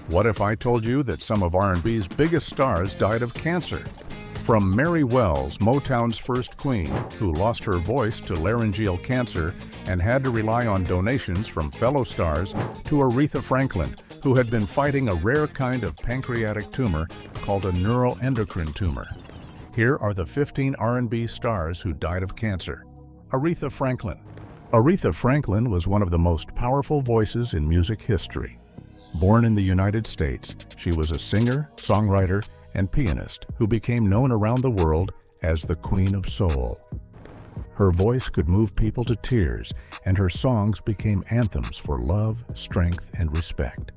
What if I told you that some of R&B's biggest stars died of cancer? From Mary Wells, Motown's first queen, who lost her voice to laryngeal cancer and had to rely on donations from fellow stars, to Aretha Franklin, who had been fighting a rare kind of pancreatic tumor called a neuroendocrine tumor. Here are the 15 R&B stars who died of cancer. Aretha Franklin. Aretha Franklin was one of the most powerful voices in music history. Born in the United States, she was a singer, songwriter, and pianist who became known around the world as the Queen of Soul. Her voice could move people to tears, and her songs became anthems for love, strength, and respect.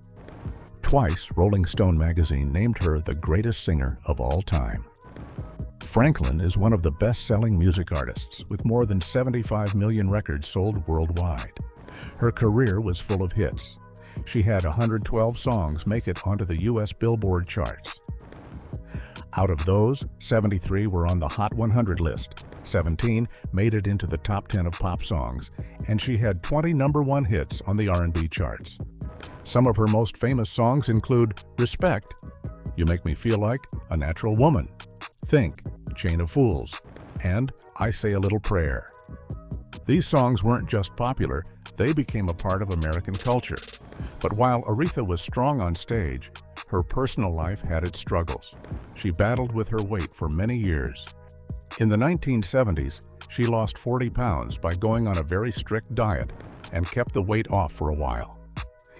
Twice, Rolling Stone magazine named her the greatest singer of all time. Franklin is one of the best-selling music artists, with more than 75 million records sold worldwide. Her career was full of hits. She had 112 songs make it onto the U.S. Billboard charts. Out of those, 73 were on the Hot 100 list, 17 made it into the top 10 of pop songs, and she had 20 #1 hits on the R&B charts. Some of her most famous songs include Respect, You Make Me Feel Like a Natural Woman, Think, Chain of Fools, and I Say a Little Prayer. These songs weren't just popular, they became a part of American culture. But while Aretha was strong on stage, her personal life had its struggles. She battled with her weight for many years. In the 1970s, she lost 40 pounds by going on a very strict diet and kept the weight off for a while.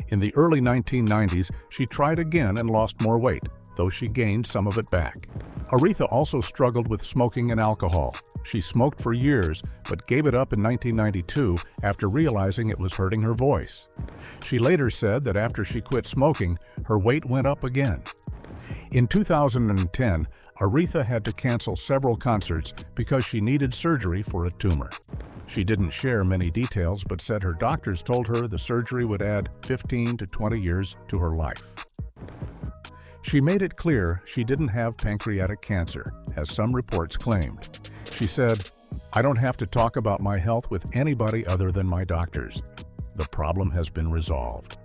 In the early 1990s, she tried again and lost more weight, though she gained some of it back. Aretha also struggled with smoking and alcohol. She smoked for years, but gave it up in 1992 after realizing it was hurting her voice. She later said that after she quit smoking, her weight went up again. In 2010, Aretha had to cancel several concerts because she needed surgery for a tumor. She didn't share many details, but said her doctors told her the surgery would add 15 to 20 years to her life. She made it clear she didn't have pancreatic cancer, as some reports claimed. She said, "I don't have to talk about my health with anybody other than my doctors. The problem has been resolved."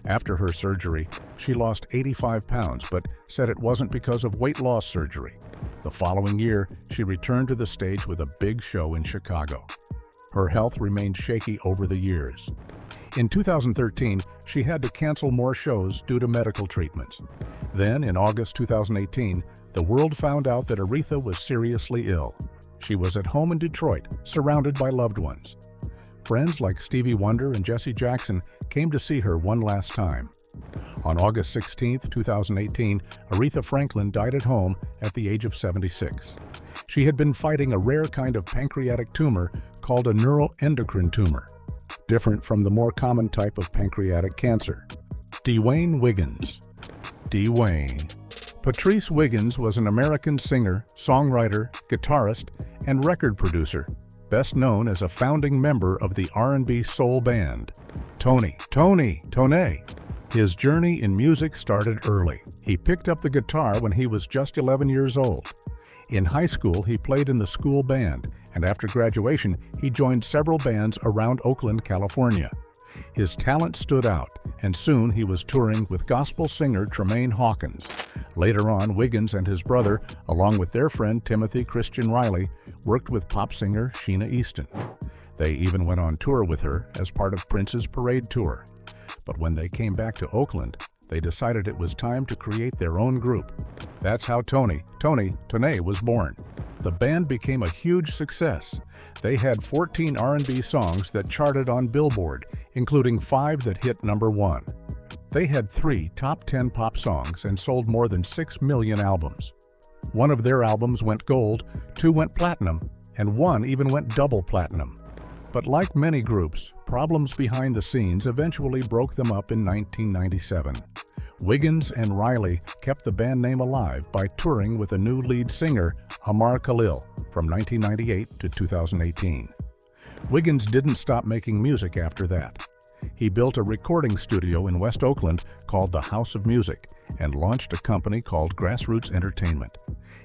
After her surgery, she lost 85 pounds, but said it wasn't because of weight loss surgery. The following year, she returned to the stage with a big show in Chicago. Her health remained shaky over the years. In 2013, she had to cancel more shows due to medical treatments. Then, in August 2018, the world found out that Aretha was seriously ill. She was at home in Detroit, surrounded by loved ones. Friends like Stevie Wonder and Jesse Jackson came to see her one last time. On August 16, 2018, Aretha Franklin died at home at the age of 76. She had been fighting a rare kind of pancreatic tumor called a neuroendocrine tumor, different from the more common type of pancreatic cancer. Dwayne Wiggins. Dwayne. Patrice Wiggins was an American singer, songwriter, guitarist, and record producer, best known as a founding member of the R&B soul band, Tony. His journey in music started early. He picked up the guitar when he was just 11 years old. In high school, he played in the school band, and after graduation, he joined several bands around Oakland, California. His talent stood out, and soon he was touring with gospel singer Tremaine Hawkins. Later on, Wiggins and his brother, along with their friend Timothy Christian Riley, worked with pop singer Sheena Easton. They even went on tour with her as part of Prince's Parade Tour. But when they came back to Oakland, they decided it was time to create their own group. That's how Tony was born. The band became a huge success. They had 14 R&B songs that charted on Billboard, including 5 that hit #1. They had 3 top 10 pop songs and sold more than 6 million albums. One of their albums went gold, 2 went platinum, and 1 even went double platinum. But like many groups, problems behind the scenes eventually broke them up in 1997. Wiggins and Riley kept the band name alive by touring with a new lead singer, Amar Khalil, from 1998 to 2018. Wiggins didn't stop making music after that. He built a recording studio in West Oakland called the House of Music and launched a company called Grassroots Entertainment.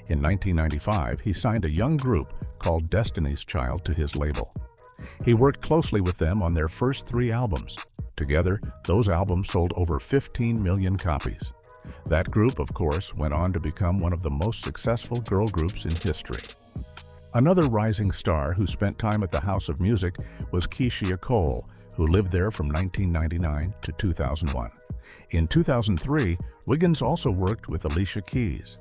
In 1995, he signed a young group called Destiny's Child to his label. He worked closely with them on their first 3 albums. Together, those albums sold over 15 million copies. That group, of course, went on to become one of the most successful girl groups in history. Another rising star who spent time at the House of Music was Keyshia Cole, who lived there from 1999 to 2001. In 2003, Wiggins also worked with Alicia Keys.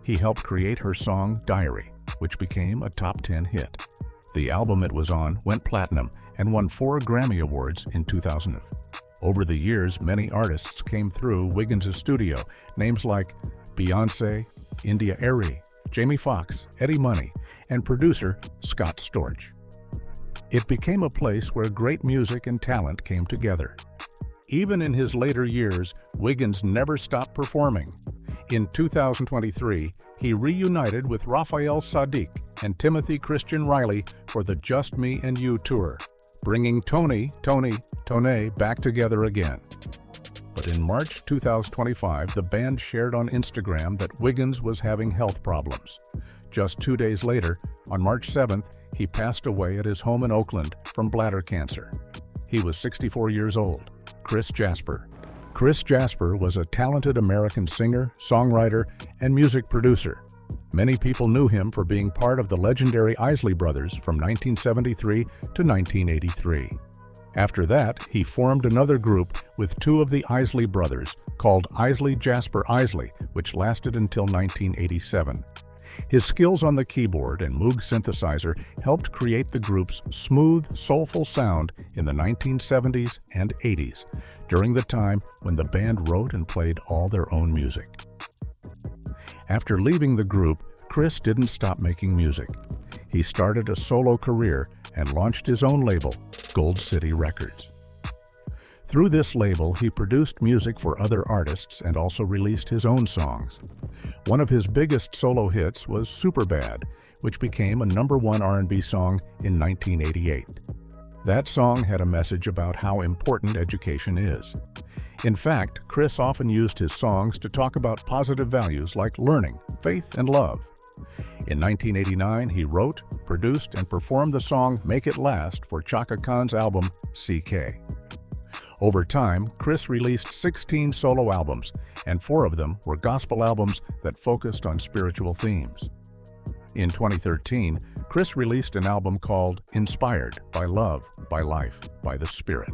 He helped create her song Diary, which became a top 10 hit. The album it was on went platinum and won 4 Grammy Awards in 2000. Over the years, many artists came through Wiggins' studio, names like Beyoncé, India Arie, Jamie Foxx, Eddie Money, and producer Scott Storch. It became a place where great music and talent came together. Even in his later years, Wiggins never stopped performing. In 2023, he reunited with Raphael Saadiq and Timothy Christian Riley for the Just Me and You tour, bringing Tony back together again. But in March 2025, the band shared on Instagram that Wiggins was having health problems. Just 2 days later, on March 7th, he passed away at his home in Oakland from bladder cancer. He was 64 years old. Chris Jasper. Chris Jasper was a talented American singer, songwriter, and music producer. Many people knew him for being part of the legendary Isley Brothers from 1973 to 1983. After that, he formed another group with 2 of the Isley Brothers called Isley Jasper Isley, which lasted until 1987. His skills on the keyboard and Moog synthesizer helped create the group's smooth, soulful sound in the 1970s and 80s, during the time when the band wrote and played all their own music. After leaving the group, Chris didn't stop making music. He started a solo career and launched his own label, Gold City Records. Through this label, he produced music for other artists and also released his own songs. One of his biggest solo hits was Superbad, which became a #1 R&B song in 1988. That song had a message about how important education is. In fact, Chris often used his songs to talk about positive values like learning, faith, and love. In 1989, he wrote, produced, and performed the song Make It Last for Chaka Khan's album CK. Over time, Chris released 16 solo albums, and 4 of them were gospel albums that focused on spiritual themes. In 2013, Chris released an album called Inspired by Love, by Life, by the Spirit.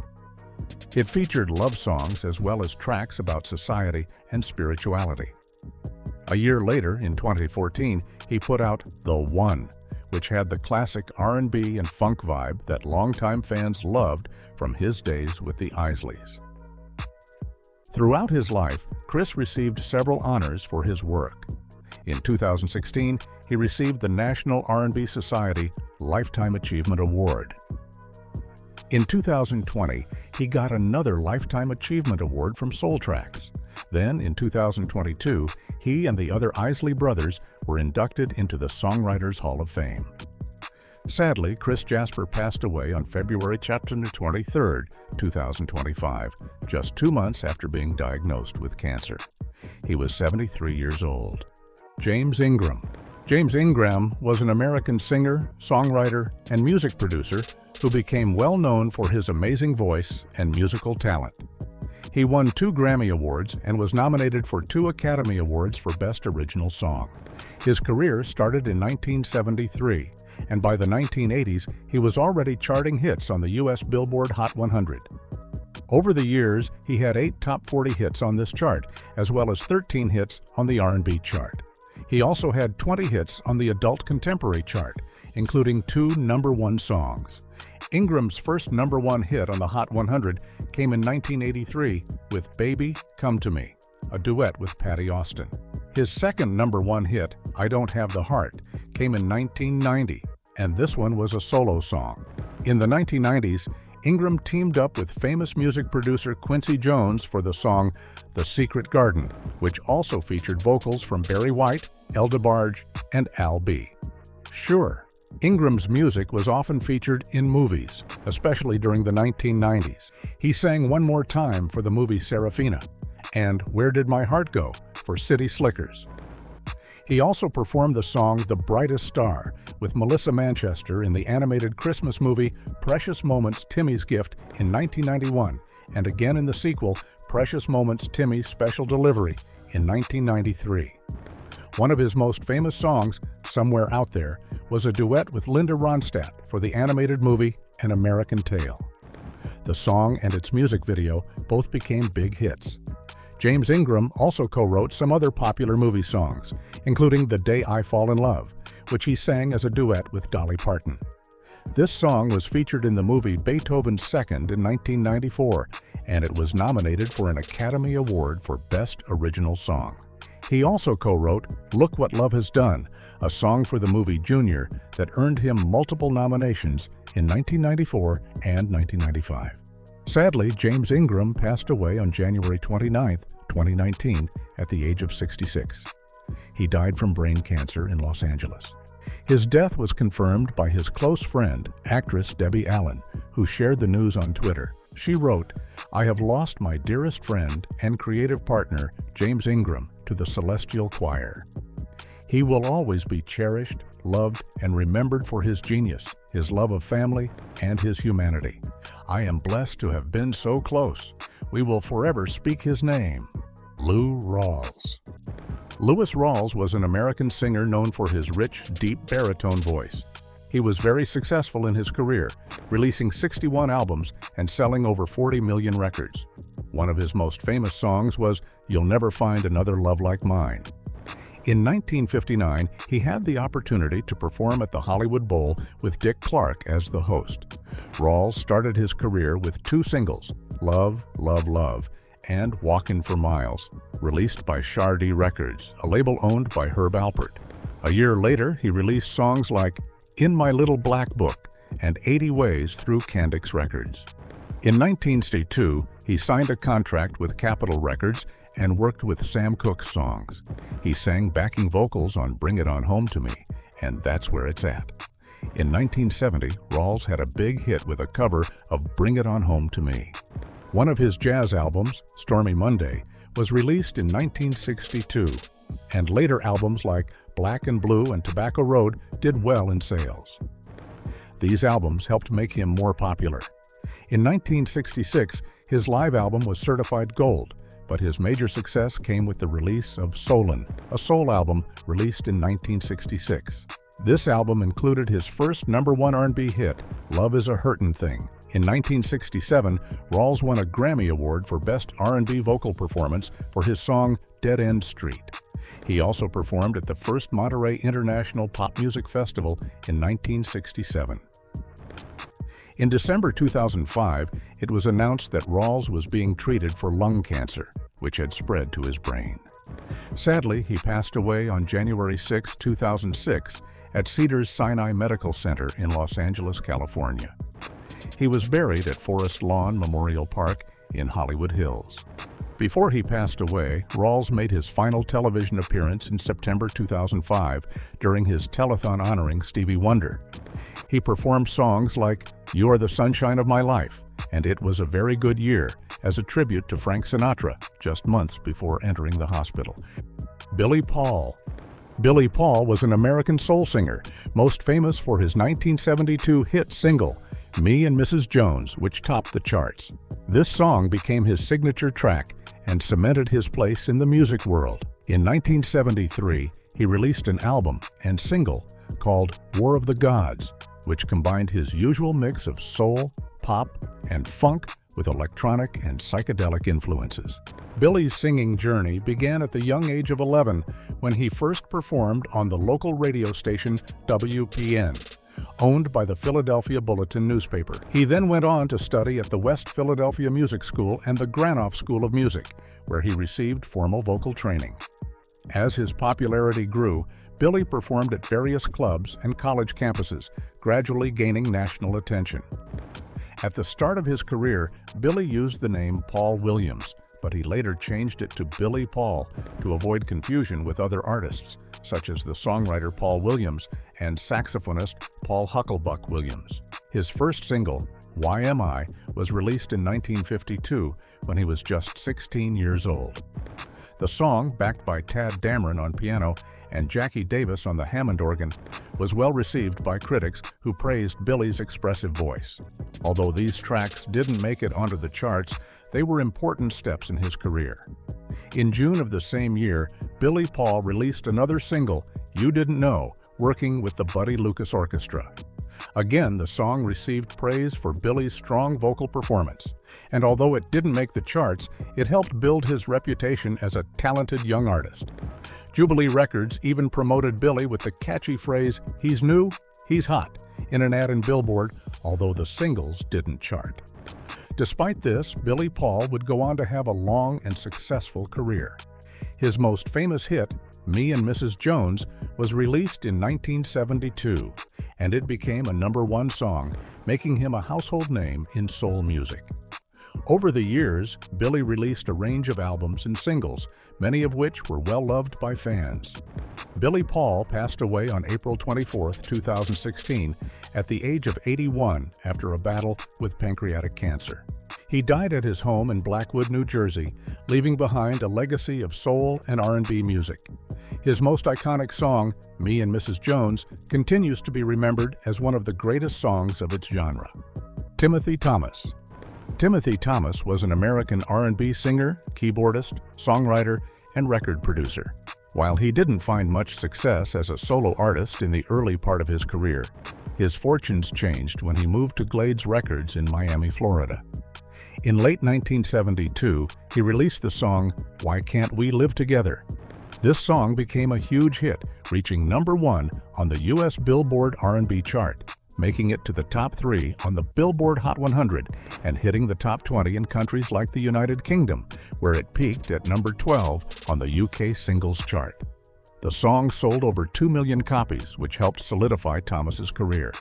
It featured love songs as well as tracks about society and spirituality. A year later, in 2014, he put out The One, which had the classic R&B and funk vibe that longtime fans loved from his days with the Isleys. Throughout his life, Chris received several honors for his work. In 2016, he received the National R&B Society Lifetime Achievement Award. In 2020, he got another Lifetime Achievement Award from Soul Tracks. Then, in 2022, he and the other Isley Brothers were inducted into the Songwriters Hall of Fame. Sadly, Chris Jasper passed away on February 23, 2025, just 2 months after being diagnosed with cancer. He was 73 years old. James Ingram. James Ingram was an American singer, songwriter, and music producer who became well known for his amazing voice and musical talent. He won 2 Grammy Awards and was nominated for 2 Academy Awards for Best Original Song. His career started in 1973, and by the 1980s, he was already charting hits on the U.S. Billboard Hot 100. Over the years, he had 8 top 40 hits on this chart, as well as 13 hits on the R&B chart. He also had 20 hits on the Adult Contemporary chart, including 2 #1 songs. Ingram's first #1 hit on the Hot 100 came in 1983 with Baby, Come to Me, a duet with Patti Austin. His second #1 hit, I Don't Have the Heart, came in 1990, and this one was a solo song. In the 1990s, Ingram teamed up with famous music producer Quincy Jones for the song The Secret Garden, which also featured vocals from Barry White, El DeBarge, and Al B. Sure, Ingram's music was often featured in movies, especially during the 1990s. He sang One More Time for the movie Serafina, and Where Did My Heart Go for City Slickers. He also performed the song The Brightest Star with Melissa Manchester in the animated Christmas movie Precious Moments, Timmy's Gift in 1991, and again in the sequel, Precious Moments Timmy's Special Delivery, in 1993. One of his most famous songs, Somewhere Out There, was a duet with Linda Ronstadt for the animated movie An American Tail. The song and its music video both became big hits. James Ingram also co-wrote some other popular movie songs, including The Day I Fall in Love, which he sang as a duet with Dolly Parton. This song was featured in the movie Beethoven's Second in 1994, and it was nominated for an Academy Award for Best Original Song. He also co-wrote Look What Love Has Done, a song for the movie Junior that earned him multiple nominations in 1994 and 1995. Sadly, James Ingram passed away on January 29, 2019, at the age of 66. He died from brain cancer in Los Angeles. His death was confirmed by his close friend, actress Debbie Allen, who shared the news on Twitter. She wrote, "I have lost my dearest friend and creative partner, James Ingram, to the Celestial Choir. He will always be cherished, loved, and remembered for his genius, his love of family, and his humanity. I am blessed to have been so close. We will forever speak his name." Lou Rawls. Louis Rawls was an American singer known for his rich, deep baritone voice. He was very successful in his career, releasing 61 albums and selling over 40 million records. One of his most famous songs was You'll Never Find Another Love Like Mine. In 1959, he had the opportunity to perform at the Hollywood Bowl with Dick Clark as the host. Rawls started his career with two singles, Love, Love, Love, and Walkin' for Miles, released by Chardee Records, a label owned by Herb Alpert. A year later, he released songs like In My Little Black Book and 80 Ways through Candix Records. In 1962, he signed a contract with Capitol Records and worked with Sam Cooke's songs. He sang backing vocals on Bring It On Home to Me, and That's Where It's At. In 1970, Rawls had a big hit with a cover of Bring It On Home to Me. One of his jazz albums, Stormy Monday, was released in 1962, and later albums like Black and Blue and Tobacco Road did well in sales. These albums helped make him more popular. In 1966, his live album was certified gold, but his major success came with the release of Soulin', a soul album released in 1966. This album included his first #1 R&B hit, Love Is a Hurtin' Thing. In 1967, Rawls won a Grammy Award for Best R&B Vocal Performance for his song Dead End Street. He also performed at the first Monterey International Pop Music Festival in 1967. In December 2005, it was announced that Rawls was being treated for lung cancer, which had spread to his brain. Sadly, he passed away on January 6, 2006, at Cedars Sinai Medical Center in Los Angeles, California. He was buried at Forest Lawn Memorial Park in Hollywood Hills. Before he passed away, Rawls made his final television appearance in September 2005 during his telethon honoring Stevie Wonder. He performed songs like You Are the Sunshine of My Life and It Was a Very Good Year as a tribute to Frank Sinatra just months before entering the hospital. Billy Paul. Billy Paul was an American soul singer, most famous for his 1972 hit single, Me and Mrs. Jones, which topped the charts. This song became his signature track and cemented his place in the music world. In 1973, he released an album and single called War of the Gods, which combined his usual mix of soul, pop, and funk with electronic and psychedelic influences. Billy's singing journey began at the young age of 11 when he first performed on the local radio station WPN, owned by the Philadelphia Bulletin newspaper. He then went on to study at the West Philadelphia Music School and the Granoff School of Music, where he received formal vocal training. As his popularity grew, Billy performed at various clubs and college campuses, gradually gaining national attention. At the start of his career, Billy used the name Paul Williams, but he later changed it to Billy Paul to avoid confusion with other artists, such as the songwriter Paul Williams and saxophonist Paul Hucklebuck Williams. His first single, Why Am I, was released in 1952 when he was just 16 years old. The song, backed by Tad Dameron on piano and Jackie Davis on the Hammond organ, was well received by critics who praised Billy's expressive voice. Although these tracks didn't make it onto the charts, They were important steps in his career. In June of the same year, Billy Paul released another single, You Didn't Know, working with the Buddy Lucas Orchestra. Again, the song received praise for Billy's strong vocal performance, and although it didn't make the charts, it helped build his reputation as a talented young artist. Jubilee Records even promoted Billy with the catchy phrase, "He's new, he's hot," in an ad in Billboard, although the singles didn't chart. Despite this, Billy Paul would go on to have a long and successful career. His most famous hit, Me and Mrs. Jones, was released in 1972, and it became a #1 song, making him a household name in soul music. Over the years, Billy released a range of albums and singles, many of which were well-loved by fans. Billy Paul passed away on April 24, 2016, at the age of 81 after a battle with pancreatic cancer. He died at his home in Blackwood, New Jersey, leaving behind a legacy of soul and R&B music. His most iconic song, Me and Mrs. Jones, continues to be remembered as one of the greatest songs of its genre. Timothy Thomas. Timothy Thomas was an American R&B singer, keyboardist, songwriter, and record producer. While he didn't find much success as a solo artist in the early part of his career, his fortunes changed when he moved to Glades Records in Miami, Florida. In late 1972, he released the song Why Can't We Live Together? This song became a huge hit, reaching #1 on the U.S. Billboard R&B chart, making it to the top 3 on the Billboard Hot 100 and hitting the top 20 in countries like the United Kingdom, where it peaked at #12 on the UK singles chart. The song sold over 2 million copies, which helped solidify Thomas's career.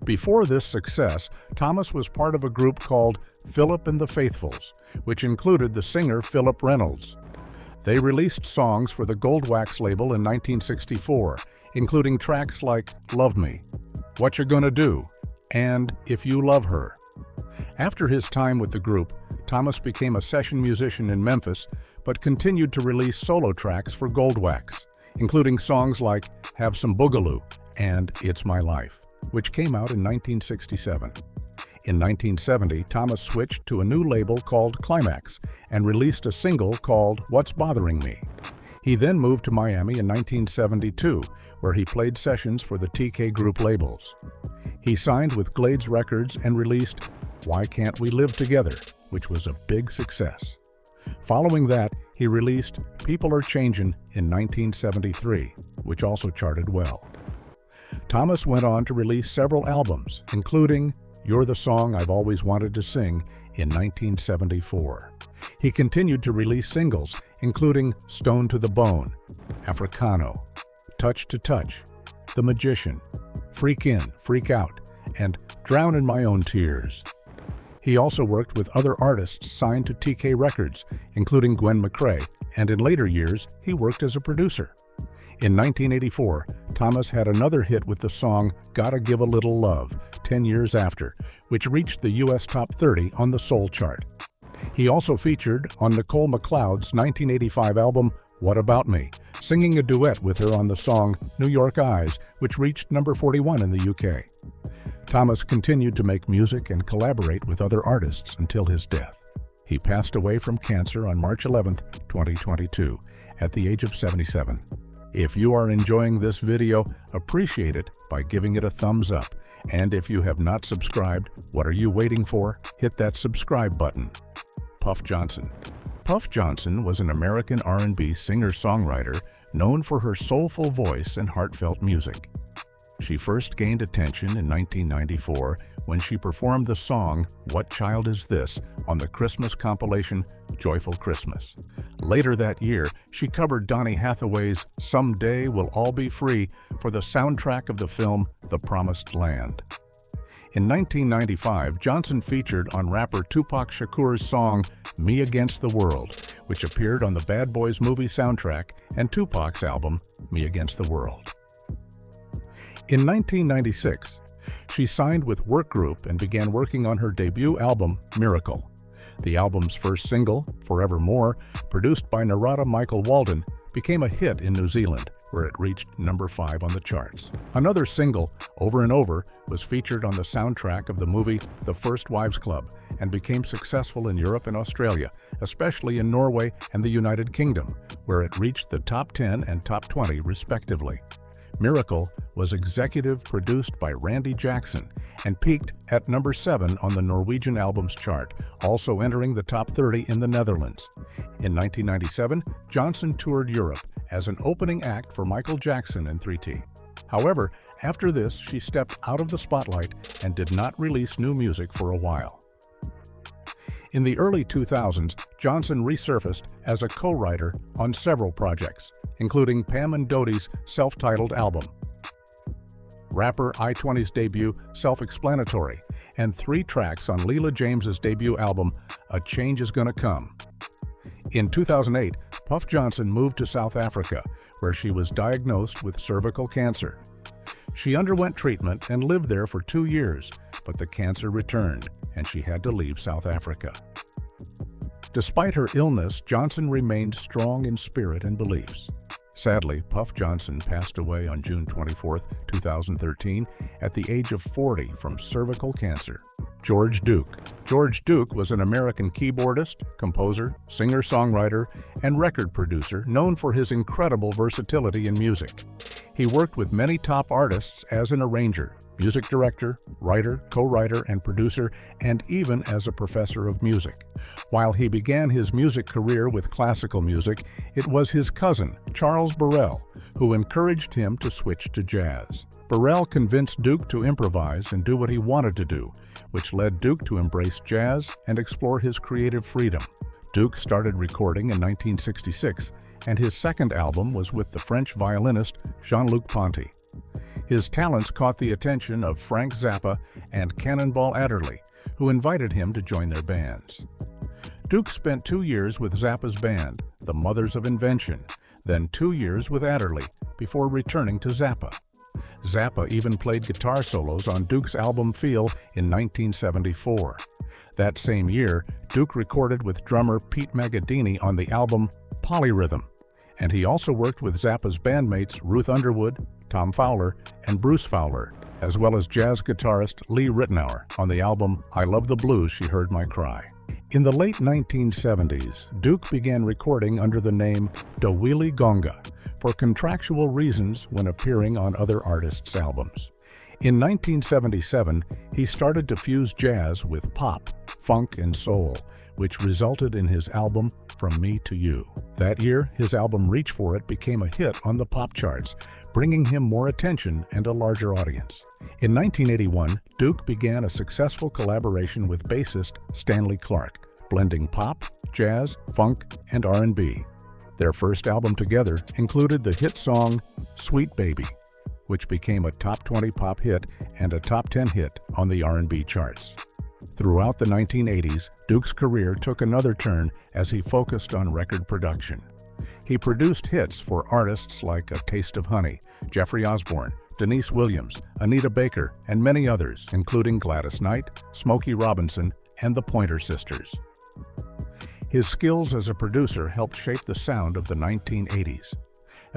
Before this success, Thomas was part of a group called Philip and the Faithfuls, which included the singer Philip Reynolds. They released songs for the Goldwax label in 1964, including tracks like Love Me, What You Gonna Do, and If You Love Her. After his time with the group, Thomas became a session musician in Memphis, but continued to release solo tracks for Goldwax, including songs like Have Some Boogaloo and It's My Life, which came out in 1967. In 1970, Thomas switched to a new label called Climax and released a single called What's Bothering Me. He then moved to Miami in 1972, where he played sessions for the TK Group labels. He signed with Glades Records and released Why Can't We Live Together, which was a big success. Following that, he released People Are Changin' in 1973, which also charted well. Thomas went on to release several albums, including You're the Song I've Always Wanted to Sing in 1974. He continued to release singles, including Stone to the Bone, Africano, Touch to Touch, The Magician, Freak In, Freak Out, and Drown in My Own Tears. He also worked with other artists signed to TK Records, including Gwen McCrae, and in later years, he worked as a producer. In 1984, Thomas had another hit with the song Gotta Give a Little Love, 10 years after, which reached the U.S. Top 30 on the Soul chart. He also featured on Nicole McLeod's 1985 album What About Me, singing a duet with her on the song New York Eyes, which reached #41 in the UK. Thomas continued to make music and collaborate with other artists until his death. He passed away from cancer on March 11, 2022, at the age of 77. If you are enjoying this video, appreciate it by giving it a thumbs up. And if you have not subscribed, what are you waiting for? Hit that subscribe button. Puff Johnson. Puff Johnson was an American R&B singer-songwriter known for her soulful voice and heartfelt music. She first gained attention in 1994 when she performed the song What Child Is This on the Christmas compilation Joyful Christmas. Later that year, she covered Donny Hathaway's Someday We'll All Be Free for the soundtrack of the film The Promised Land. In 1995, Johnson featured on rapper Tupac Shakur's song Me Against the World, which appeared on the Bad Boys movie soundtrack and Tupac's album Me Against the World. In 1996, she signed with Work Group and began working on her debut album, Miracle. The album's first single, Forevermore, produced by Narada Michael Walden, became a hit in New Zealand, where it reached number 5 on the charts. Another single, Over and Over, was featured on the soundtrack of the movie The First Wives Club and became successful in Europe and Australia, especially in Norway and the United Kingdom, where it reached the top 10 and top 20 respectively. Miracle was executive produced by Randy Jackson and peaked at number 7 on the Norwegian Albums Chart, also entering the top 30 in the Netherlands. In 1997, Johnson toured Europe as an opening act for Michael Jackson and 3T. However, after this, she stepped out of the spotlight and did not release new music for a while. In the early 2000s, Johnson resurfaced as a co-writer on several projects, including Pam and Dodie's self-titled album, rapper I-20's debut, Self-Explanatory, and 3 tracks on Leela James's debut album, A Change Is Gonna Come. In 2008, Puff Johnson moved to South Africa, where she was diagnosed with cervical cancer. She underwent treatment and lived there for 2 years, but the cancer returned, and she had to leave South Africa. Despite her illness, Johnson remained strong in spirit and beliefs. Sadly, Puff Johnson passed away on June 24, 2013, at the age of 40 from cervical cancer. George Duke. George Duke was an American keyboardist, composer, singer-songwriter, and record producer known for his incredible versatility in music. He worked with many top artists as an arranger, music director, writer, co-writer, and producer, and even as a professor of music. While he began his music career with classical music, it was his cousin, Charles Burrell, who encouraged him to switch to jazz. Burrell convinced Duke to improvise and do what he wanted to do, which led Duke to embrace jazz and explore his creative freedom. Duke started recording in 1966, and his second album was with the French violinist Jean-Luc Ponty. His talents caught the attention of Frank Zappa and Cannonball Adderley, who invited him to join their bands. Duke spent 2 years with Zappa's band, the Mothers of Invention, then 2 years with Adderley, before returning to Zappa. Zappa even played guitar solos on Duke's album Feel in 1974. That same year, Duke recorded with drummer Pete Magadini on the album Polyrhythm, and he also worked with Zappa's bandmates Ruth Underwood, Tom Fowler, and Bruce Fowler, as well as jazz guitarist Lee Ritenour on the album I Love the Blues, She Heard My Cry. In the late 1970s, Duke began recording under the name Dawili Gonga for contractual reasons when appearing on other artists' albums. In 1977, he started to fuse jazz with pop, funk, and soul, which resulted in his album From Me to You. That year, his album Reach For It became a hit on the pop charts, bringing him more attention and a larger audience. In 1981, Duke began a successful collaboration with bassist Stanley Clarke, blending pop, jazz, funk, and R&B. Their first album together included the hit song Sweet Baby, which became a top 20 pop hit and a top 10 hit on the R&B charts. Throughout the 1980s, Duke's career took another turn as he focused on record production. He produced hits for artists like A Taste of Honey, Jeffrey Osborne, Denise Williams, Anita Baker, and many others, including Gladys Knight, Smokey Robinson, and the Pointer Sisters. His skills as a producer helped shape the sound of the 1980s.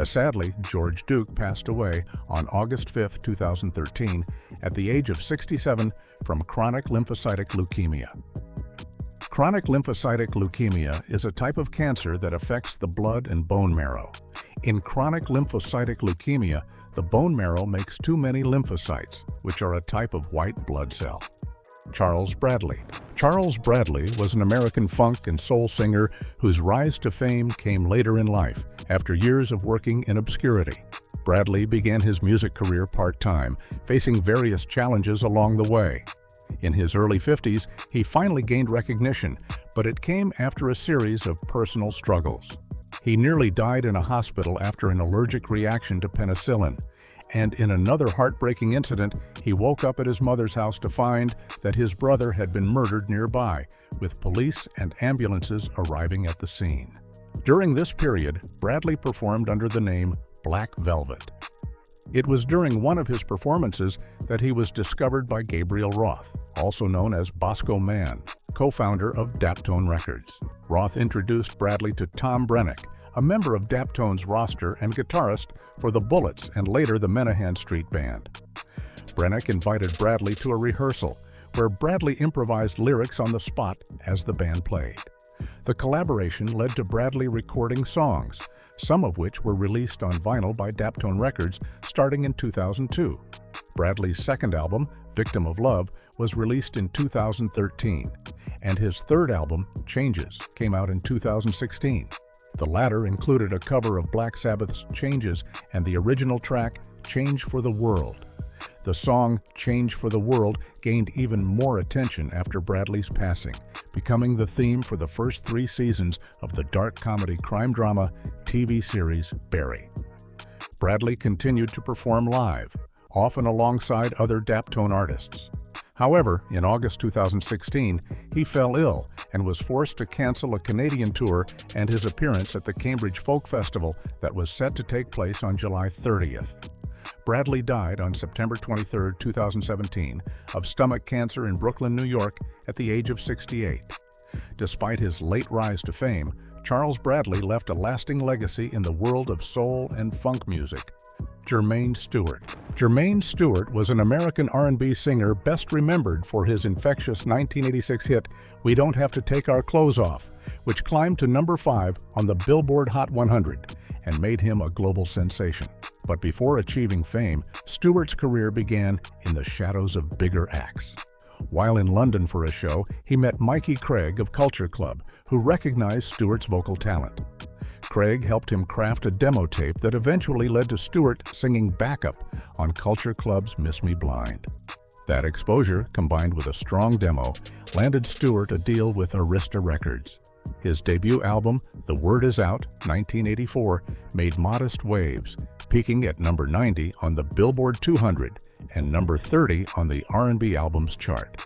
Sadly, George Duke passed away on August 5, 2013, at the age of 67 from chronic lymphocytic leukemia. Chronic lymphocytic leukemia is a type of cancer that affects the blood and bone marrow. In chronic lymphocytic leukemia, the bone marrow makes too many lymphocytes, which are a type of white blood cell. Charles Bradley. Charles Bradley was an American funk and soul singer whose rise to fame came later in life, after years of working in obscurity. Bradley began his music career part-time, facing various challenges along the way. In his early 50s, he finally gained recognition, but it came after a series of personal struggles. He nearly died in a hospital after an allergic reaction to penicillin, and in another heartbreaking incident, he woke up at his mother's house to find that his brother had been murdered nearby, with police and ambulances arriving at the scene. During this period, Bradley performed under the name Black Velvet. It was during one of his performances that he was discovered by Gabriel Roth, also known as Bosco Mann, co-founder of Daptone Records. Roth introduced Bradley to Tom Brennick, a member of Daptone's roster and guitarist for the Bullets and later the Menahan Street Band. Brennick invited Bradley to a rehearsal, where Bradley improvised lyrics on the spot as the band played. The collaboration led to Bradley recording songs, some of which were released on vinyl by Daptone Records starting in 2002. Bradley's second album, Victim of Love, was released in 2013, and his third album, Changes, came out in 2016. The latter included a cover of Black Sabbath's Changes and the original track, Change for the World. The song Change for the World gained even more attention after Bradley's passing, becoming the theme for the first 3 seasons of the dark comedy crime drama TV series Barry. Bradley continued to perform live, often alongside other Daptone artists. However, in August 2016, he fell ill and was forced to cancel a Canadian tour and his appearance at the Cambridge Folk Festival that was set to take place on July 30th. Bradley died on September 23, 2017, of stomach cancer in Brooklyn, New York, at the age of 68. Despite his late rise to fame, Charles Bradley left a lasting legacy in the world of soul and funk music. Jermaine Stewart. Jermaine Stewart was an American R&B singer best remembered for his infectious 1986 hit, We Don't Have to Take Our Clothes Off, which climbed to number 5 on the Billboard Hot 100 and made him a global sensation. But before achieving fame, Stewart's career began in the shadows of bigger acts. While in London for a show, he met Mikey Craig of Culture Club, who recognized Stewart's vocal talent. Craig helped him craft a demo tape that eventually led to Stewart singing backup on Culture Club's Miss Me Blind. That exposure, combined with a strong demo, landed Stewart a deal with Arista Records. His debut album, The Word Is Out, 1984, made modest waves, peaking at number 90 on the Billboard 200 and number 30 on the R&B albums chart.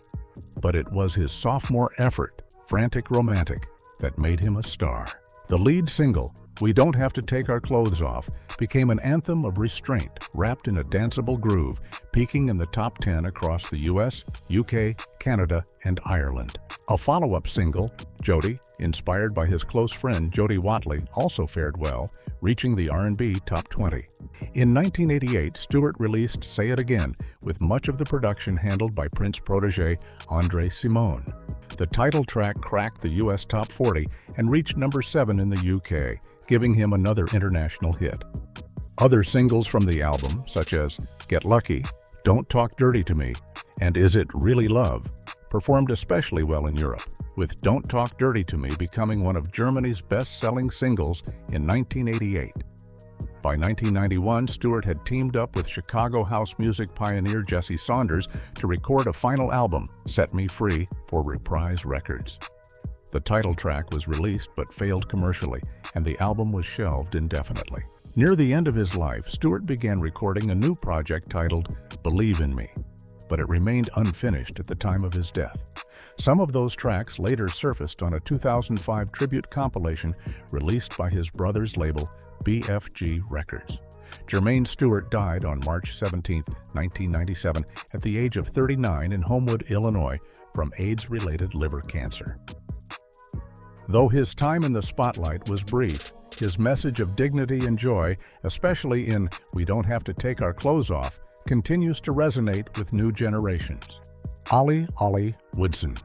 But it was his sophomore effort, Frantic Romantic, that made him a star. The lead single, We Don't Have to Take Our Clothes Off, became an anthem of restraint wrapped in a danceable groove, peaking in the top 10 across the US, UK, Canada, and Ireland. A follow-up single, Jody, inspired by his close friend Jody Watley, also fared well, reaching the R&B top 20. In 1988, Stewart released Say It Again, with much of the production handled by Prince protege Andre Simone. The title track cracked the US top 40 and reached number 7 in the UK, giving him another international hit. Other singles from the album, such as Get Lucky, Don't Talk Dirty to Me, and Is It Really Love, performed especially well in Europe, with Don't Talk Dirty to Me becoming one of Germany's best-selling singles in 1988. By 1991, Stewart had teamed up with Chicago house music pioneer Jesse Saunders to record a final album, Set Me Free, for Reprise Records. The title track was released but failed commercially, and the album was shelved indefinitely. Near the end of his life, Stewart began recording a new project titled Believe in Me, but it remained unfinished at the time of his death. Some of those tracks later surfaced on a 2005 tribute compilation released by his brother's label, BFG Records. Jermaine Stewart died on March 17, 1997, at the age of 39 in Homewood, Illinois, from AIDS-related liver cancer. Though his time in the spotlight was brief, his message of dignity and joy, especially in We Don't Have to Take Our Clothes Off, continues to resonate with new generations. Ollie Woodson.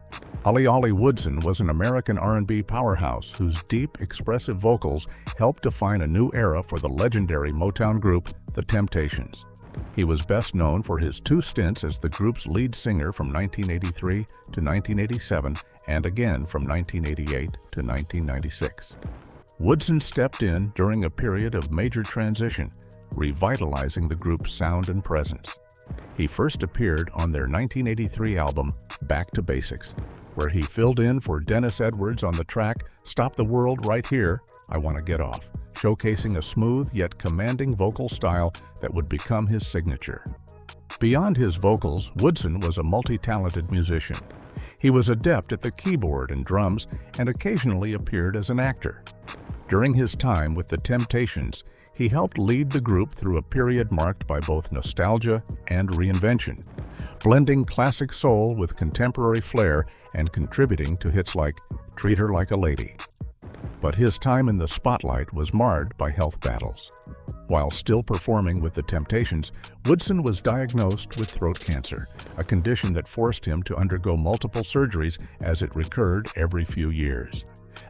Ollie Woodson was an American R&B powerhouse whose deep, expressive vocals helped define a new era for the legendary Motown group, The Temptations. He was best known for his 2 stints as the group's lead singer from 1983 to 1987 and again from 1988 to 1996. Woodson stepped in during a period of major transition, revitalizing the group's sound and presence. He first appeared on their 1983 album, Back to Basics, where he filled in for Dennis Edwards on the track Stop the World Right Here, I Want to Get Off, showcasing a smooth yet commanding vocal style that would become his signature. Beyond his vocals, Woodson was a multi-talented musician. He was adept at the keyboard and drums and occasionally appeared as an actor. During his time with The Temptations, he helped lead the group through a period marked by both nostalgia and reinvention, blending classic soul with contemporary flair and contributing to hits like Treat Her Like a Lady. But his time in the spotlight was marred by health battles. While still performing with the Temptations, Woodson was diagnosed with throat cancer, a condition that forced him to undergo multiple surgeries as it recurred every few years.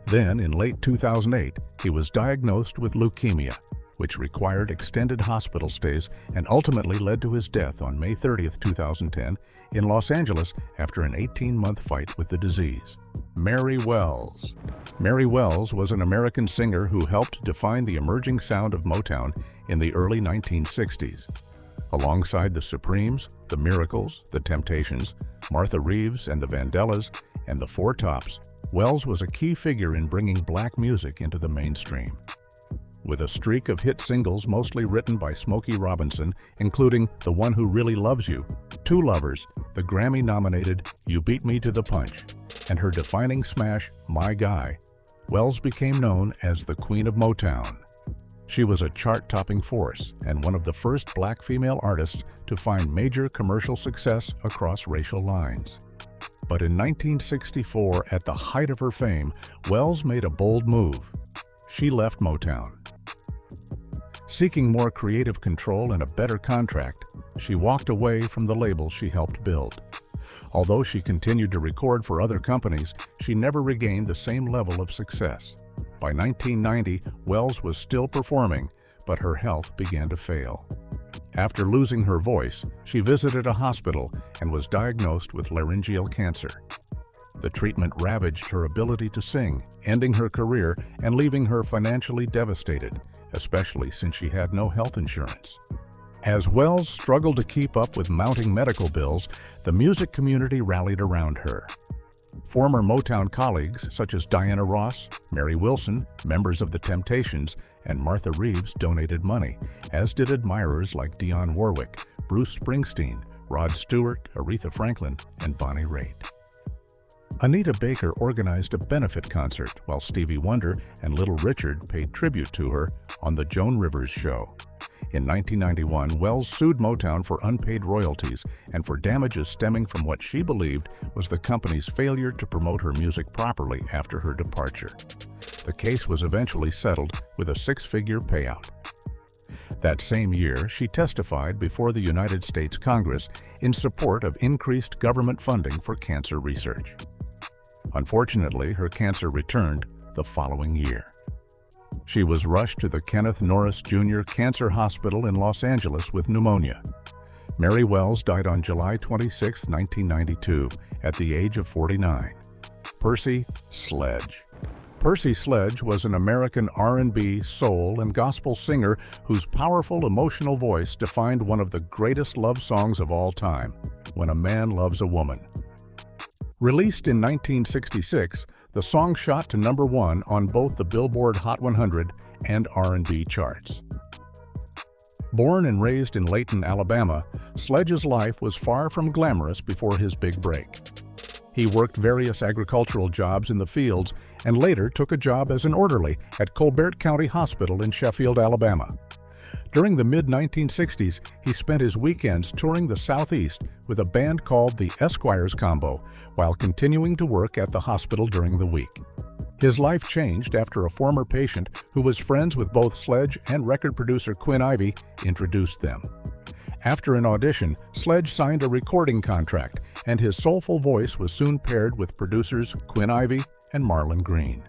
Then, in late 2008, he was diagnosed with leukemia, which required extended hospital stays and ultimately led to his death on May 30, 2010, in Los Angeles after an 18-month fight with the disease. Mary Wells. Mary Wells was an American singer who helped define the emerging sound of Motown in the early 1960s. Alongside the Supremes, the Miracles, the Temptations, Martha Reeves and the Vandellas, and the Four Tops, Wells was a key figure in bringing black music into the mainstream. With a streak of hit singles mostly written by Smokey Robinson, including The One Who Really Loves You, Two Lovers, the Grammy-nominated You Beat Me to the Punch, and her defining smash, My Guy, Wells became known as the Queen of Motown. She was a chart-topping force and one of the first black female artists to find major commercial success across racial lines. But in 1964, at the height of her fame, Wells made a bold move. She left Motown. Seeking more creative control and a better contract, she walked away from the label she helped build. Although she continued to record for other companies, she never regained the same level of success. By 1990, Wells was still performing, but her health began to fail. After losing her voice, she visited a hospital and was diagnosed with laryngeal cancer. The treatment ravaged her ability to sing, ending her career and leaving her financially devastated, especially since she had no health insurance. As Wells struggled to keep up with mounting medical bills, the music community rallied around her. Former Motown colleagues such as Diana Ross, Mary Wilson, members of the Temptations, and Martha Reeves donated money, as did admirers like Dionne Warwick, Bruce Springsteen, Rod Stewart, Aretha Franklin, and Bonnie Raitt. Anita Baker organized a benefit concert while Stevie Wonder and Little Richard paid tribute to her on The Joan Rivers Show. In 1991, Wells sued Motown for unpaid royalties and for damages stemming from what she believed was the company's failure to promote her music properly after her departure. The case was eventually settled with a six-figure payout. That same year, she testified before the United States Congress in support of increased government funding for cancer research. Unfortunately, her cancer returned the following year. She was rushed to the Kenneth Norris Jr. Cancer Hospital in Los Angeles with pneumonia. Mary Wells died on July 26, 1992, at the age of 49. Percy Sledge. Percy Sledge was an American R&B, soul, and gospel singer whose powerful, emotional voice defined one of the greatest love songs of all time, When a Man Loves a Woman. Released in 1966, the song shot to #1 on both the Billboard Hot 100 and R&B charts. Born and raised in Layton, Alabama, Sledge's life was far from glamorous before his big break. He worked various agricultural jobs in the fields and later took a job as an orderly at Colbert County Hospital in Sheffield, Alabama. During the mid-1960s, he spent his weekends touring the Southeast with a band called the Esquires Combo, while continuing to work at the hospital during the week. His life changed after a former patient who was friends with both Sledge and record producer Quinn Ivey introduced them. After an audition, Sledge signed a recording contract, and his soulful voice was soon paired with producers Quinn Ivey and Marlon Green.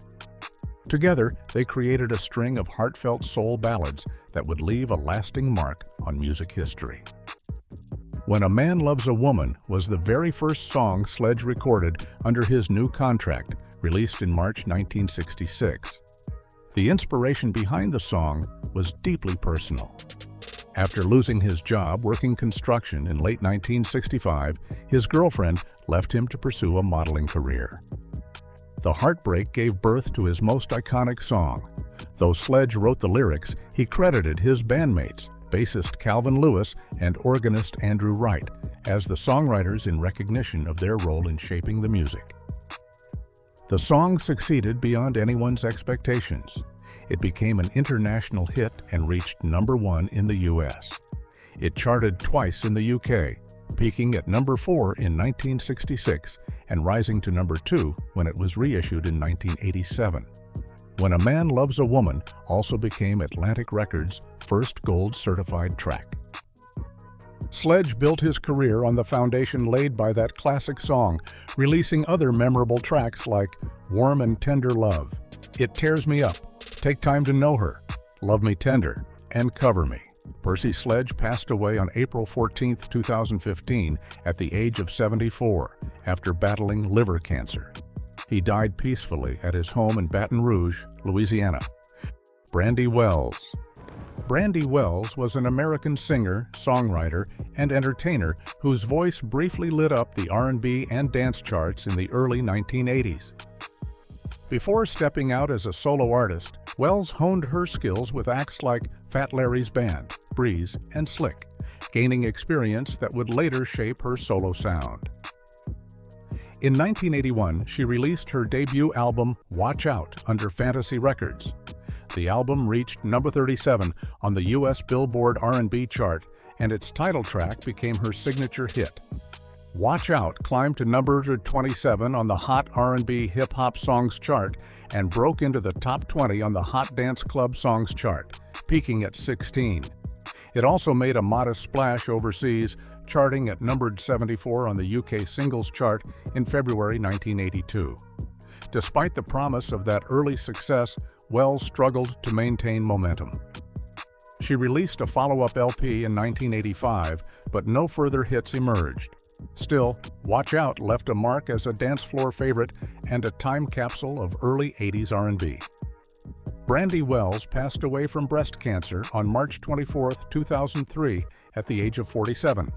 Together, they created a string of heartfelt soul ballads that would leave a lasting mark on music history. When a Man Loves a Woman was the very first song Sledge recorded under his new contract, released in March 1966. The inspiration behind the song was deeply personal. After losing his job working construction in late 1965, his girlfriend left him to pursue a modeling career. The heartbreak gave birth to his most iconic song. Though Sledge wrote the lyrics, he credited his bandmates, bassist Calvin Lewis and organist Andrew Wright, as the songwriters in recognition of their role in shaping the music. The song succeeded beyond anyone's expectations. It became an international hit and reached #1 in the U.S. It charted twice in the U.K., peaking at #4 in 1966 and rising to #2 when it was reissued in 1987. When a Man Loves a Woman also became Atlantic Records' first gold-certified track. Sledge built his career on the foundation laid by that classic song, releasing other memorable tracks like Warm and Tender Love, It Tears Me Up, Take Time to Know Her, Love Me Tender, and Cover Me. Percy Sledge passed away on April 14, 2015, at the age of 74, after battling liver cancer. He died peacefully at his home in Baton Rouge, Louisiana. Brandy Wells. Brandy Wells was an American singer, songwriter, and entertainer whose voice briefly lit up the R&B and dance charts in the early 1980s. Before stepping out as a solo artist, Wells honed her skills with acts like Fat Larry's Band, Breeze, and Slick, gaining experience that would later shape her solo sound. In 1981, she released her debut album, Watch Out, under Fantasy Records. The album reached number 37 on the U.S. Billboard R&B chart, and its title track became her signature hit. Watch Out climbed to number 27 on the Hot R&B Hip Hop Songs chart and broke into the top 20 on the Hot Dance Club Songs chart, peaking at 16. It also made a modest splash overseas, charting at numbered 74 on the UK Singles Chart in February 1982. Despite the promise of that early success, Wells struggled to maintain momentum. She released a follow-up LP in 1985, but no further hits emerged. Still, Watch Out left a mark as a dance floor favorite and a time capsule of early 80s R&B. Brandy Wells passed away from breast cancer on March 24, 2003, at the age of 47.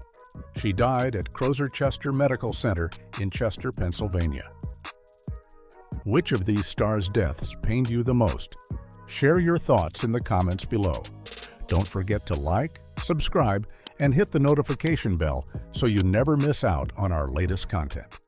She died at Crozer Chester Medical Center in Chester, Pennsylvania. Which of these stars' deaths pained you the most? Share your thoughts in the comments below. Don't forget to like, subscribe, and hit the notification bell so you never miss out on our latest content.